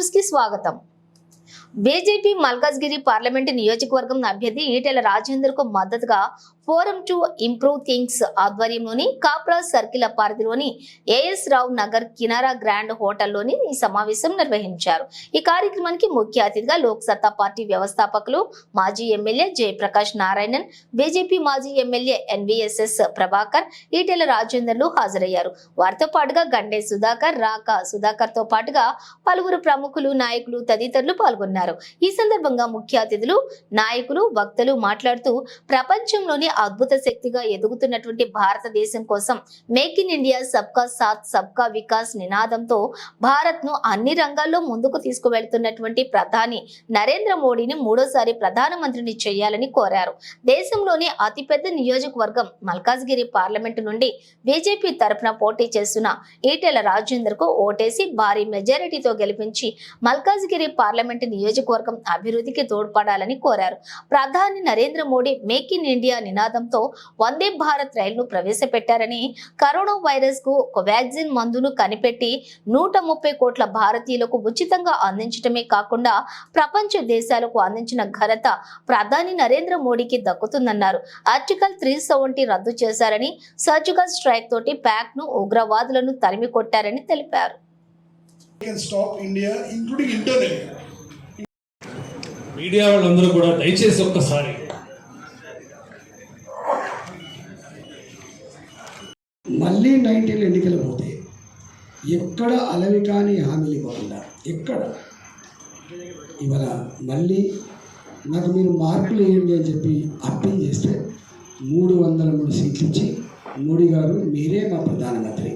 News కి స్వాగతం. BJP Malkajgiri parliament నియోజకవర్గం అభ్యర్థి ఈటెల రాజేందర్ కు మద్దతుగా ఫోరం టు ఇంప్రూవ్ థింగ్స్ ఆధ్వర్యంలోని కాప్రా సర్కిల్ పరిధిలోని ఏఎస్ రావు నగర్ కినారా గ్రాండ్ హోటల్లోని ఈ సమావేశం నిర్వహించారు. ఈ కార్యక్రమానికి ముఖ్య అతిథిగా లోక్ సత్తా పార్టీ వ్యవస్థాపకులు మాజీ ఎమ్మెల్యే జయప్రకాష్ నారాయణన్, బీజేపీ మాజీ ఎమ్మెల్యే ఎన్వీఎస్ఎస్ ప్రభాకర్, ఈటెల రాజేందర్లు హాజరయ్యారు. వారితో పాటుగా గండే సుధాకర్, రాకా సుధాకర్ తో పాటుగా పలువురు ప్రముఖులు, నాయకులు తదితరులు పాల్గొన్నారు. ఈ సందర్భంగా ముఖ్య అతిథులు, నాయకులు, వక్తలు మాట్లాడుతూ ప్రపంచంలోని అద్భుత శక్తిగా ఎదుగుతున్నటువంటి భారతదేశం కోసం మేక్ ఇన్ ఇండియా సబ్కా సాత్ సబ్కా వికాస్ నినాదంతో భారత్ ను అన్ని రంగాల్లో ముందుకు తీసుకువెళ్తున్నటువంటి ప్రధాని నరేంద్ర మోడీని మూడోసారి ప్రధానమంత్రిని చేయాలని కోరారు. దేశంలోని అతిపెద్ద నియోజకవర్గం మల్కాజ్గిరి పార్లమెంటు నుండి బీజేపీ తరఫున పోటీ చేస్తున్న ఈటెల రాజేందర్ కు ఓటేసి భారీ మెజారిటీతో గెలిపించి మల్కాజ్గిరి పార్లమెంటు నియోజకవర్గం అభివృద్ధికి తోడ్పడాలని కోరారు. ప్రధాని Narendra Modi make in India నినాదంతో వందే భారత్ రైలును ప్రవేశపెట్టారని, కరోనా వైరస్ కు కోవాక్సిన్ మందును కనిపెట్టి 130 కోట్ల భారతీయులకు ఉచితంగా అందించడమే కాకుండా ప్రపంచ దేశాలకు అందించిన ఘనత ప్రధాని నరేంద్ర మోడీకి దక్కుతుందన్నారు. ఆర్టికల్ 370 రద్దు చేశారని, సర్జికల్ స్ట్రైక్ తోటి ప్యాక్ ను ఉగ్రవాదులను తరిమి కొట్టారని తెలిపారు. మీడియా వాళ్ళందరూ కూడా దయచేసి ఒక్కసారి మళ్ళీ 19 ఎన్నికలు పోతే ఎక్కడ అలవి కానీ హామీలు ఇవ్వకుండా ఎక్కడ ఇవాళ మళ్ళీ నాకు మీరు మార్కులు వేయండి అని చెప్పి అప్పీల్ చేస్తే 303 సీట్లు ఇచ్చి మోడీ గారు మీరే మా ప్రధానమంత్రి,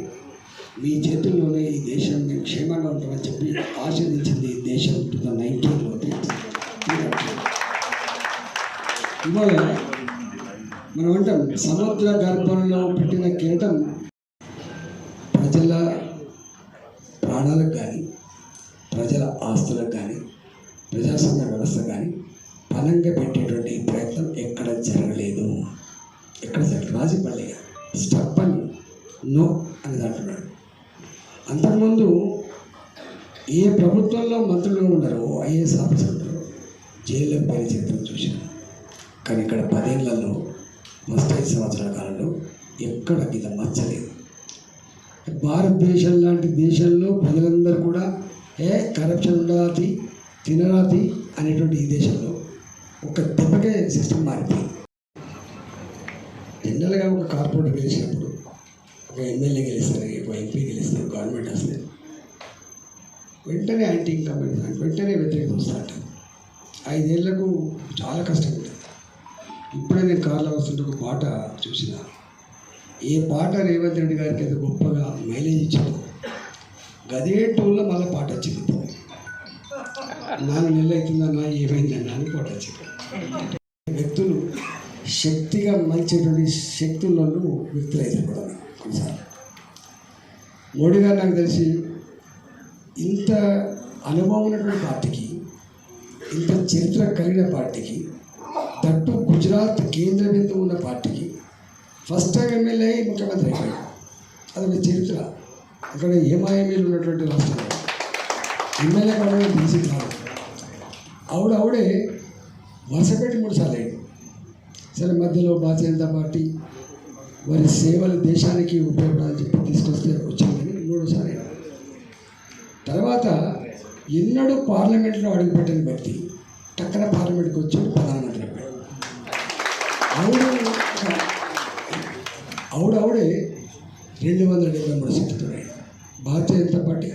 మీ చేతుల్లోనే ఈ దేశం మేము క్షేమంగా ఉంటామని చెప్పి ఆశీర్వదించింది ఈ దేశం 2019లో. ఇవాళ మనం అంటాం సముద్ర గర్భంలో పుట్టిన కిరీటం ప్రజల ప్రాణాలకు కానీ, ప్రజల ఆస్తులకు కానీ, ప్రజాస్వామ్య వ్యవస్థ కానీ బలంగా పెట్టేటువంటి ప్రయత్నం ఎక్కడ జరగలేదు. ఎక్కడ రాజపల్లి స్టప్ అని నో అనేది అంటున్నాడు. అంతకుముందు ఏ ప్రభుత్వంలో మంత్రులుగా ఉన్నారో ఐఏఎస్ ఆఫీసర్ ఉంటారో జైల్లో పైన చిత్రం చూశాను. కానీ ఇక్కడ 10 ఏళ్లలో ఫస్ట్ 5 సంవత్సరాల కాలంలో ఎక్కడ ఇది మచ్చలేదు. భారతదేశం లాంటి దేశంలో ప్రజలందరూ కూడా కరప్షన్ ఉండరాది, తినరాది అనేటువంటి ఈ దేశంలో ఒక దెబ్బకే సిస్టమ్ మారిపోయింది. జనరల్గా ఒక కార్పొరేట్ గెలిచినప్పుడు, ఒక ఎమ్మెల్యే గెలిస్తారు, ఒక ఎంపీ గెలిస్తారు, గవర్నమెంట్ వస్తే వెంటనే యాంటీ ఇన్కంబెంట్ వెంటనే వ్యతిరేకత స్టార్ట్. 5 ఏళ్లకు చాలా కష్టం ఉంటుంది. ఇప్పుడే నేను కార్లో వస్తుంటే ఒక పాట చూసిన, ఏ పాట రేవంత్ రెడ్డి గారికి అయితే గొప్పగా మైలేజ్ ఇచ్చిందో గదే టూల్లో మళ్ళీ పాట వచ్చింది. 4 నెలలు అవుతుందన్నా ఏమైందన్నా అని పాట వచ్చింది. వ్యక్తులు శక్తిగా మలిచేటువంటి శక్తుల్లో వ్యక్తులు అయితే కూడా కొన్నిసార్లు మోడీ గారు నాకు తెలిసి ఇంత అనుభవం ఉన్నటువంటి పార్టీకి, ఇంత చరిత్ర కలిగిన పార్టీకి, తట్టు గుజరాత్ కేంద్ర బిందువు ఉన్న పార్టీకి ఫస్ట్ టైం ఎమ్మెల్యే ముఖ్యమంత్రి అయిపోయాడు. అదొక చరిత్ర. అక్కడ ఏమాయమీలు ఉన్నటువంటి రాష్ట్రంలో ఎమ్మెల్యే కావడం బీసీ కాదు. ఆవిడే వరుసపెట్టి 3 సార్లు అయ్యాడు. సరే, మధ్యలో భారతీయ జనతా పార్టీ వారి సేవలు దేశానికి ఉపయోగపడాలని చెప్పి తీసుకొస్తే వచ్చిందని 3వ సారి అయ్యాడు. తర్వాత ఎన్నడూ పార్లమెంట్లో అడుగుపెట్టిన వ్యక్తి టక్కన పార్లమెంట్కి వచ్చి ప్రధానమంత్రి అయిపోయాడు. ఆవిడే 273 సీట్లతో భారతీయ జనతా పార్టీ